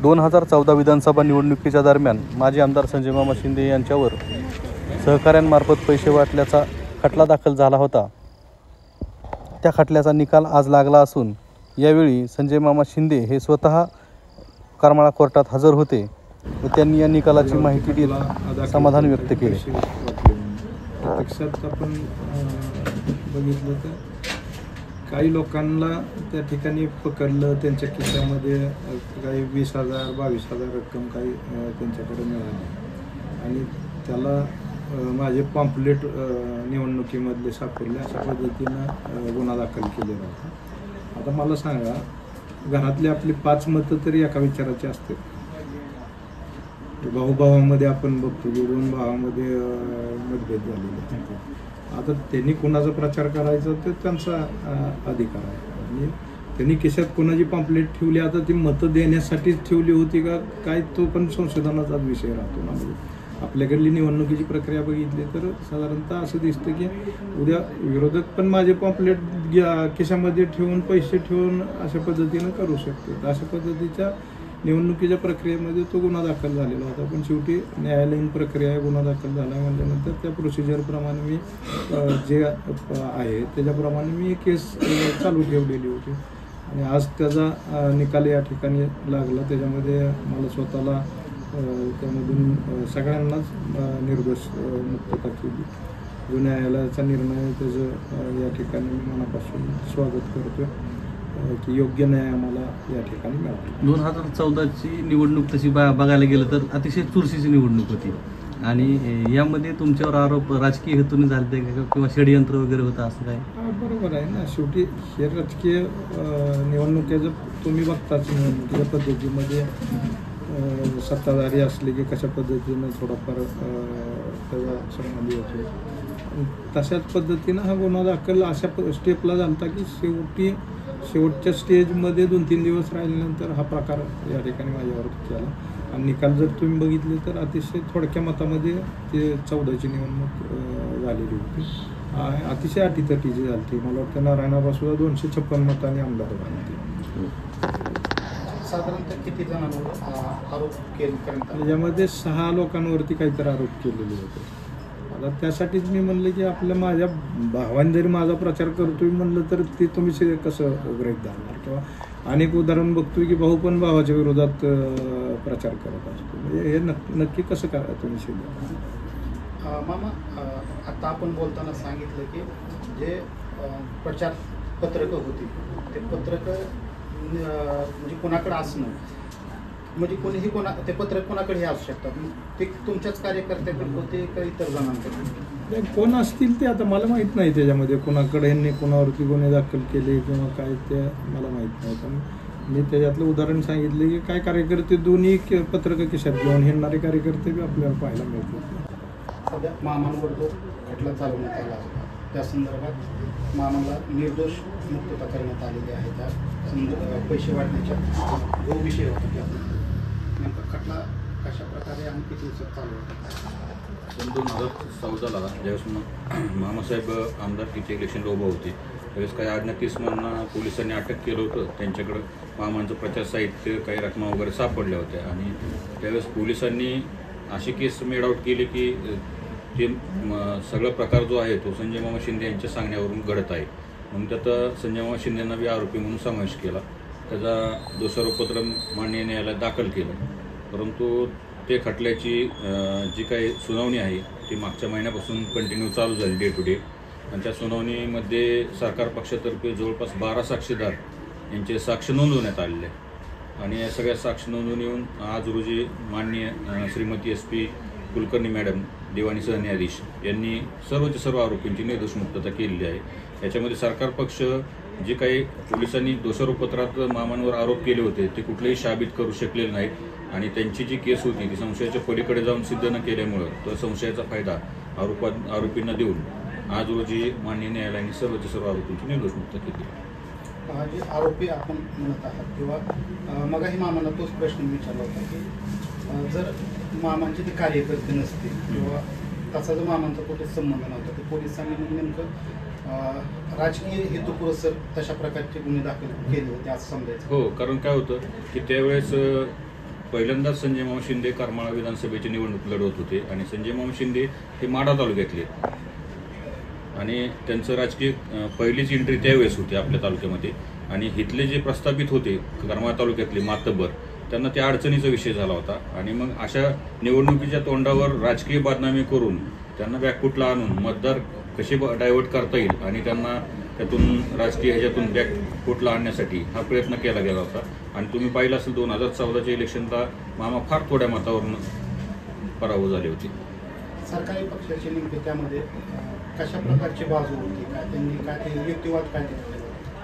2014 विधानसभा निवडणुकीच्या दरम्यान माजी आमदार संजय मामा शिंदे यांच्यावर सहकाऱ्यांमार्फत पैसे वाटल्याचा खटला दाखल झाला होता। त्या खटल्याचा निकाल आज लागला असून यावेळी संजय मामा शिंदे हे स्वतः करमाळा कोर्टात हजर होते व त्यांनी या निकालाची माहिती देत समाधान व्यक्त केले। प्रत्यक्षात आपण बघितलं तर काही लोकांना त्या ठिकाणी पकडलं, त्यांच्या खिशामध्ये काही 20,000 22,000 रक्कम काही त्यांच्याकडे मिळाली आणि त्याला माझे पॉम्पलेट निवडणुकीमधले सापडले, अशा पद्धतीनं गुन्हा दाखल केलेला होता। आता मला सांगा, घरातली आपली 5 मतं तरी एका विचाराची असते। भाऊभावामध्ये आपण बघतो की 2 भावामध्ये मतभेद झालेले। आता त्यांनी कुणाचा प्रचार करायचा तर त्यांचा अधिकार आहे आणि त्यांनी खिशात कुणाची पॉम्पलेट ठेवली, आता ती मतं देण्यासाठीच ठेवली होती का काय, तो पण संशोधनाचाच विषय राहतो ना। म्हणजे आपल्याकडली निवडणुकीची प्रक्रिया बघितली तर साधारणतः असं दिसतं की उद्या विरोधक पण माझे पॉम्पलेट खिशामध्ये ठेवून पैसे ठेवून अशा पद्धतीनं करू शकते। अशा पद्धतीच्या निवडणुकीच्या प्रक्रियेमध्ये तो गुन्हा दाखल झालेला होता, पण शेवटी न्यायालयीन प्रक्रिया गुन्हा दाखल झाला म्हटल्यानंतर त्या प्रोसिजरप्रमाणे मी जे आहे त्याच्याप्रमाणे मी केस चालू ठेवलेली होती आणि आज त्याचा निकाल या ठिकाणी लागला। त्याच्यामध्ये मला स्वतःला त्यामधून सगळ्यांनाच निर्दोष मुक्तता केली। जो न्यायालयाचा निर्णय त्याचं या ठिकाणी मी मनापासून स्वागत करतो की योग्य न्याय आम्हाला या ठिकाणी मिळाला। 2014ची निवडणूक तशी बघायला गेलं तर अतिशय चुरशीची निवडणूक होती आणि यामध्ये तुमच्यावर आरोप राजकीय हेतूने झाले किंवा षडयंत्र वगैरे होतं असं काय? बरोबर आहे ना, शेवटी हे राजकीय निवडणुकीचं तुम्ही बघताच निवडणुकीच्या पद्धतीमध्ये सत्ताधारी असले की कशा पद्धतीनं थोडाफार त्याचा संबंधी होतो, तशाच पद्धतीनं हा गुन्हा दाखल अशा स्टेपला झाला की शेवटच्या स्टेजमध्ये 2-3 दिवस राहिल्यानंतर हा प्रकार या ठिकाणी माझ्यावर केला आणि निकाल जर तुम्ही बघितले तर अतिशय थोडक्या मतामध्ये ते 14ची निवडणूक झालेली होती। अतिशय अटीतटीची झाली होती। मला वाटतं नारायणापासून 256 मतांनी आमदार झाले। साधारणतः किती जणांवर आरोप केले? त्याच्यामध्ये 6 लोकांवरती काहीतरी आरोप केलेले होते। आता त्यासाठीच मी म्हणलं की माझ्या भावाने जरी माझा प्रचार करतोय म्हणलं तर ते तुम्ही कसं गृहीत धरणार, किंवा अनेक उदाहरण बघतोय की भाऊ पण भावाच्या विरोधात प्रचार करत असतो। म्हणजे हे नक्की कसं करा तुम्ही सिद्ध? मामा, आता आपण बोलताना सांगितलं की जे प्रचार पत्रकं होती ते पत्रकं म्हणजे कोणाकडे असणं, म्हणजे कोणीही ते पत्रक कोणाकडेही असू शकतात, ते तुमच्याच कार्यकर्त्याकडे होते का इतर जणांकडे? कोण असतील ते आता मला माहीत नाही त्याच्यामध्ये कोणाकडे यांनी कोणावरती गुन्हे दाखल केले किंवा काय ते मला माहीत नाही। पण मी त्याच्यातलं उदाहरण सांगितले की काय कार्यकर्ते दोन्ही पत्रकं खिशात घेऊन हिंडणारे कार्यकर्ते बी आपल्याला पाहायला मिळतात। सध्या मामांवर जो खटला चालवण्यात आला होता त्या संदर्भात मामाला निर्दोष मुक्तता करण्यात आलेली आहे। त्या पैसे वाटण्याच्या जो विषय होता त्यात नेमका खटला कशा प्रकारे आणि किती दिवसात चालू होता? 2014ला ज्यावेळेस मामासाहेब आमदारकीचे इलेक्शन उभं होते त्यावेळेस काही अज्ञात इसमांना पोलिसांनी अटक केलं होतं। त्यांच्याकडं मामांचं प्रचार साहित्य काही रकमा वगैरे सापडल्या होत्या आणि त्यावेळेस पोलिसांनी अशी केस मेड आउट केली की ते सगळा प्रकार जो आहे तो संजय मामा शिंदे यांच्या सांगण्यावरून घडत आहे, म्हणून त्यात संजय मामा शिंदेंना बी आरोपी म्हणून समावेश केला। त्याचा दोषारोपपत्र माननीय न्यायालयात दाखल केलं, परंतु ते खटल्याची जी काही सुनावणी आहे ती मागच्या महिन्यापासून कंटिन्यू चालू झाली डे टू डे आणि त्या सुनावणीमध्ये सरकार पक्षातर्फे जवळपास 12 साक्षीदार यांचे साक्ष नोंदवण्यात आलेले आणि या सगळ्या साक्ष नोंदवून येऊन आज रोजी माननीय श्रीमती SP कुलकर्णी मॅडम दिवाणी सरन्यायाधीश यांनी सर्व आरोपींची निर्दोष मुक्तता केलेली आहे। याच्यामध्ये सरकार पक्ष जे काही पोलिसांनी दोषारोपपत्रात मामांवर आरोप केले होते ते कुठलेही साबित करू शकलेले नाहीत आणि त्यांची जी केस होती ती संशयाच्या पलीकडे जाऊन सिद्ध न केल्यामुळं तो संशयाचा फायदा आरोपींना देऊन आज रोजी माननीय न्यायालयाने सर्व आरोपींची निर्दोष मुक्तता केली। जे आरोपी आपण म्हणत आहात किंवा मगाही मामांना तोच प्रश्न विचारला होता की जर मामांचे ते कार्यकर्ते नसतील किंवा तसा जो मामांचा कुठे संबंध नव्हता ते पोलिसांनी नेमकं राजकीय हेतुपुरस्सर तशा प्रकारचे गुन्हे दाखल केले होते असं समजायचं? हो, कारण काय होतं की त्यावेळेस पहिल्यांदाच संजय मामा शिंदे करमाळा विधानसभेची निवडणूक लढवत होते आणि संजय मामा शिंदे हे माढा तालुक्यातले आणि त्यांचं राजकीय पहिलीच एंट्री त्यावेळेस होती आपल्या तालुक्यामध्ये आणि इथले जे प्रस्थापित होते करमाळा तालुक्यातले मातब्बर त्यांना त्या अडचणीचा विषय झाला होता आणि मग अशा निवडणुकीच्या तोंडावर राजकीय बदनामी करून त्यांना बॅकफुटला आणून मतदार कसे डायव्हर्ट करता येईल आणि त्यांना त्यातून राजकीय ह्याच्यातून बॅकफुटला आणण्यासाठी हा प्रयत्न केला गेला होता आणि तुम्ही पाहिलं असेल 2014च्या इलेक्शनला मामा फार थोड्या मतावरून पराभव झाले होते. सरकारी पक्षाचे नेमके त्यामध्ये कशा प्रकारची बाजू होती, काय त्यांनी काय ते युक्तिवाद काय केले?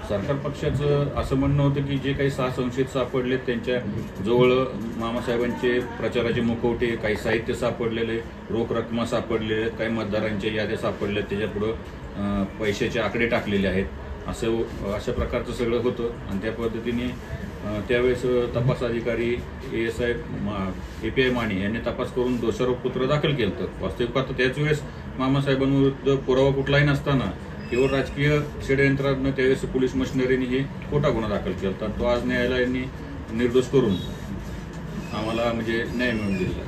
सरकार पक्षाचं असं म्हणणं होतं की जे काही 6 संशयित सापडले त्यांच्या जवळ मामासाहेबांचे प्रचाराचे मुखवटे, काही साहित्य सापडलेले, रोख रक्कमा सापडलेले, काही मतदारांच्या याद्या सापडल्या, त्याच्यापुढं पैशाचे आकडे टाकलेले आहेत, अशा प्रकारचं सगळं होतं आणि त्या पद्धतीने त्यावेळेस तपास अधिकारी ASI API माने यांनी तपास करून दोषारोपपत्र दाखल केलं होतं. वास्तविक पाहता त्याच वेळेस मामासाहेबांविरुद्ध पुरावा कुठलाही नसताना केवळ राजकीय षडयंत्रानं त्यावेळेस पोलीस मशिनरीने हे खोटा गुन्हा दाखल केला होता. तो आज न्यायालयाने निर्दोष करून आम्हाला म्हणजे न्याय मिळवून दिला.